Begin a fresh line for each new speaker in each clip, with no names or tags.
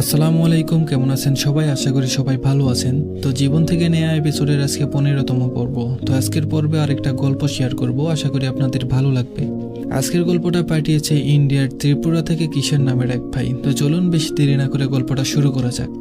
আসসালামু আলাইকুম, কেমন আছেন সবাই? আশা করি সবাই ভালো আছেন। তো জীবন থেকে নেয়া এপিসোডের আজকে 15তম পর্ব। তো আজকের পর্বে আরেকটা গল্প শেয়ার করব, আশা করি আপনাদের ভালো লাগবে। আজকের গল্পটা পাঠিয়েছে ইন্ডিয়ার ত্রিপুরা থেকে কিষান নামের এক ভাই। তো চলুন বেশি দেরি না করে গল্পটা শুরু করা যাক।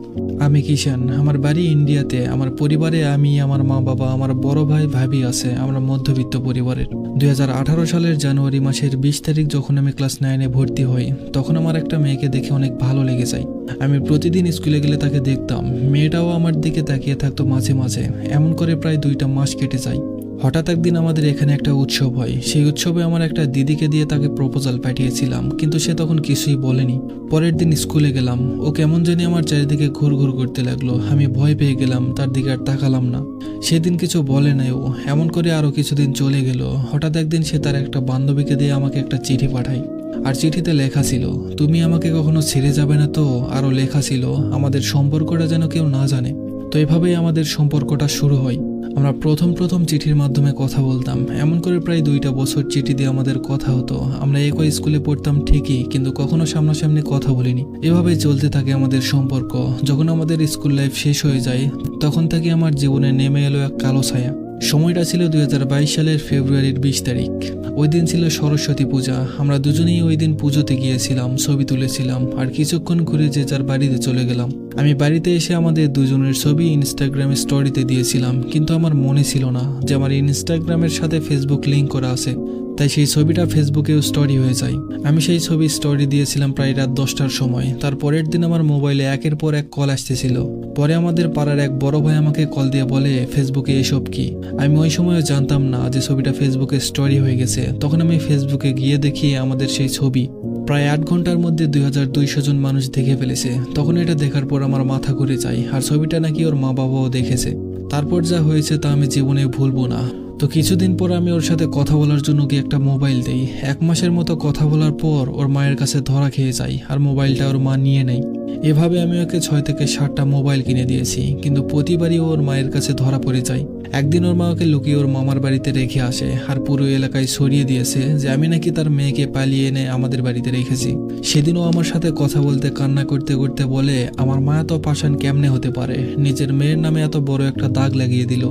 আমি কিষান, আমার বাড়ি ইন্ডিয়াতে। আমার পরিবারে আমি, আমার মা বাবা, আমার বড় ভাই ভাবি আছে। আমরা মধ্যবিত্ত পরিবারের। 2018 সালের জানুয়ারি মাসের 20 তারিখ যখন আমি ক্লাস 9-এ ভর্তি হই, তখন আমার একটা মেয়েকে দেখে অনেক ভালো লেগে যায়। আমি প্রতিদিন স্কুলে গেলে তাকে দেখতাম। মেয়েটাও আমার দিকে তাকিয়ে থাকতো মাঝে মাঝে। এমন করে প্রায় 2টা মাস কেটে যায়। হঠাৎ একদিন আমাদের এখানে একটা উৎসব হয়। সেই উৎসবে আমার একটা দিদিকে দিয়ে তাকে প্রপোজাল পাঠিয়েছিলাম, কিন্তু সে তখন কিছুই বলেনি। পরের দিন স্কুলে গেলাম। ও কেমন জানি আমার চারিদিকে ঘুর ঘুর করতে লাগলো। আমি ভয় পেয়ে গেলাম, তার দিকে আর তাকালাম না। সেদিন কিছু বলে নাই ও। এমন করে আরো কিছুদিন চলে গেল। হঠাৎ একদিন সে তার একটা বান্ধবীকে দিয়ে আমাকে একটা চিঠি পাঠায়। আর চিঠিতে লেখা ছিল, তুমি আমাকে কখনো ছেড়ে যাবে না তো। আরো লেখা ছিল, আমাদের সম্পর্কটা যেন কেউ না জানে। তো এভাবেই আমাদের সম্পর্কটা শুরু হয়। আমরা প্রথম চিঠির মাধ্যমে কথা বলতাম। এমন করে প্রায় 2টা বছর চিঠি দিয়ে আমাদের কথা হতো। আমরা একই স্কুলে পড়তাম ঠিকই, কিন্তু কখনো সামনাসামনি কথা বলিনি। এভাবেই চলতে থাকে আমাদের সম্পর্ক। যখন আমাদের স্কুল লাইফ শেষ হয়ে যায়, তখন থেকে আমার জীবনে নেমে এলো এক কালো ছায়া। সময়টা ছিল 2022 সালের ফেব্রুয়ারির 20 তারিখ। ওই দিন ছিল সরস্বতী পূজা। আমরা দুজনেই ওই দিন পুজোতে গিয়েছিলাম, ছবি তুলেছিলাম, আর কিছুক্ষণ ঘুরে যে যার বাড়িতে চলে গেলাম। আমি বাড়িতে এসে আমাদের দুজনের ছবি ইনস্টাগ্রামে স্টোরিতে দিয়েছিলাম, কিন্তু আমার মনে ছিল না যে আমার ইনস্টাগ্রামের সাথে ফেসবুক লিঙ্ক করা আছে। তাই সেই ছবিটা ফেসবুকেও স্টোরি হয়ে যায়। আমি সেই ছবি স্টোরি দিয়েছিলাম প্রায় রাত 10টার সময়। তার পরের দিন আমার মোবাইলে একের পর এক কল আসতেছিল। পরে আমাদের পাড়ার এক বড় ভাই আমাকে কল দিয়ে বলে, ফেসবুকে এসব কি? আমি ওই সময়ও জানতাম না যে ছবিটা ফেসবুকে স্টোরি হয়ে গেছে। তখন আমি ফেসবুকে গিয়ে দেখি আমাদের সেই ছবি প্রায় 8 ঘন্টার মধ্যে 2200 জন মানুষ দেখে ফেলেছে। তখন এটা দেখার পর আমার মাথা ঘুরে যায়। আর ছবিটা নাকি ওর মা বাবাও দেখেছে। তারপর যা হয়েছে তা আমি জীবনে ভুলবো না। তো কিছুদিন পর আমি ওর সাথে কথা বলার জন্য গিয়ে একটা মোবাইল দেই। 1 মাসের মতো কথা বলার পর ওর মায়ের কাছে ধরা খেয়ে যাই, আর মোবাইলটা ওর মা নিয়ে নেয়। এভাবে আমি ওকে 6 থেকে 7টা মোবাইল কিনে দিয়েছি, কিন্তু প্রতিবারই ওর মায়ের কাছে ধরা পড়ে যায়। একদিন ওর মা ওকে লুকিয়ে ওর মামার বাড়িতে রেখে আসে, আর পুরো এলাকায় ছড়িয়ে দিয়েছে যে আমি নাকি তার মেয়েকে পালিয়ে এনে আমাদের বাড়িতে রেখেছি। সেদিনও আমার সাথে কথা বলতে কান্না করতে করতে বলে, আমার মা এত পাষাণ কেমনে হতে পারে, নিজের মেয়ের নামে এত বড় একটা দাগ লাগিয়ে দিল।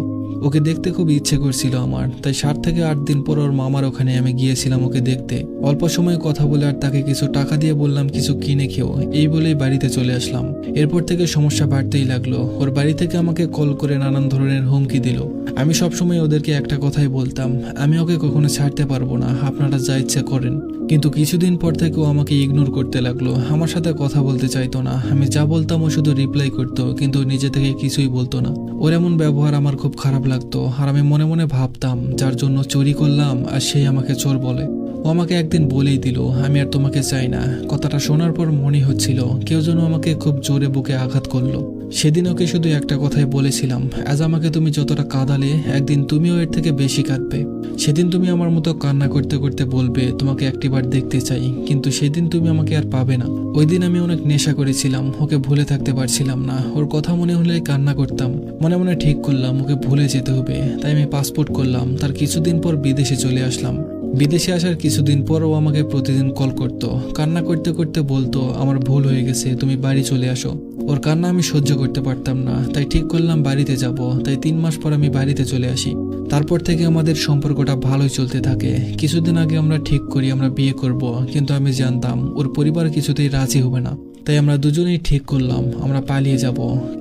ওকে দেখতে খুব ইচ্ছে করছিল আমার। তাই 7 থেকে 8 দিন পর ওর মামার ওখানে আমি গিয়েছিলাম ওকে দেখতে। অল্প সময়ে কথা বলে আর তাকে কিছু টাকা দিয়ে বললাম কিছু কিনে খেও, এই বলেই বাড়িতে চলে আসলাম। এরপর থেকে সমস্যা বাড়তেই লাগলো। ওর বাড়ি থেকে আমাকে কল করে নানান ধরনের হুমকি দিল। আমি সবসময় ওদেরকে একটা কথাই বলতাম, আমি ওকে কখনো ছাড়তে পারবো না, আপনারা যা ইচ্ছা করেন। কিন্তু কিছুদিন পর থেকে ও আমাকে ইগনোর করতে লাগলো। আমার সাথে কথা বলতে চাইতো না। আমি যা বলতাম ও শুধু রিপ্লাই করতো, কিন্তু নিজে থেকে কিছুই বলতো না। ওর এমন ব্যবহার আমার খুব খারাপ লাগতো। আর আমি মনে মনে ভাবতাম, যার জন্য চুরি করলাম আর সেই আমাকে চোর বলে। ও আমাকে একদিন বলেই দিল, আমি আর তোমাকে চাই না। কথাটা শোনার পর মনে হচ্ছিল কেউ যেন আমাকে খুব জোরে বুকে আঘাত করলো। সেদিন ওকে শুধু একটা কথাই বলেছিলাম, আজ আমাকে তুমি যতটা কাঁদালে, একদিন তুমিও এর থেকে বেশি কাঁদবে। সেদিন তুমি আমার মতো কান্না করতে করতে বলবে তোমাকে একটিবার দেখতে চাই, কিন্তু সেদিন তুমি আমাকে আর পাবে না। ওই দিন আমি অনেক নেশা করেছিলাম, ওকে ভুলে থাকতে পারছিলাম না। ওর কথা মনে হলে কান্না করতাম। মনে মনে ঠিক করলাম ওকে ভুলে যেতে হবে। তাই আমি পাসপোর্ট করলাম। তার কিছুদিন পর বিদেশে চলে আসলাম। বিদেশে আসার কিছুদিন পর ও আমাকে প্রতিদিন কল করতো। কান্না করতে করতে বলতো, আমার ভুল হয়ে গেছে, তুমি বাড়ি চলে আসো। ওর কান্না আমি সহ্য করতে পারতাম না। তাই ঠিক করলাম বাড়িতে যাব। তাই 3 মাস পর আমি বাড়িতে চলে আসি। তারপর থেকে আমাদের সম্পর্কটা ভালোই চলতে থাকে। কিছুদিন আগে আমরা ঠিক করি আমরা বিয়ে করব, কিন্তু আমি জানতাম ওর পরিবার কিছুতেই রাজি হবে না। তাই আমরা দুজনেই ঠিক করলাম আমরা পালিয়ে যাব।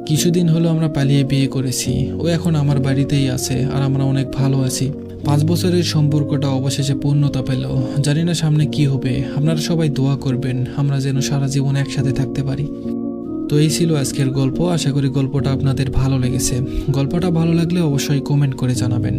কিছুদিন হলো আমরা পালিয়ে বিয়ে করেছি। ও এখন আমার বাড়িতেই আছে, আর আমরা অনেক ভালো আছি। 5 বছরের সম্পর্কটা অবশেষে পূর্ণতা পেল। জানি না সামনে কি হবে। আপনারা সবাই দোয়া করবেন আমরা যেন সারা জীবন একসাথে থাকতে পারি। তো এই ছিল আজকের গল্প। আশা করি গল্পটা আপনাদের ভালো লেগেছে। গল্পটা ভালো লাগলে অবশ্যই কমেন্ট করে জানাবেন।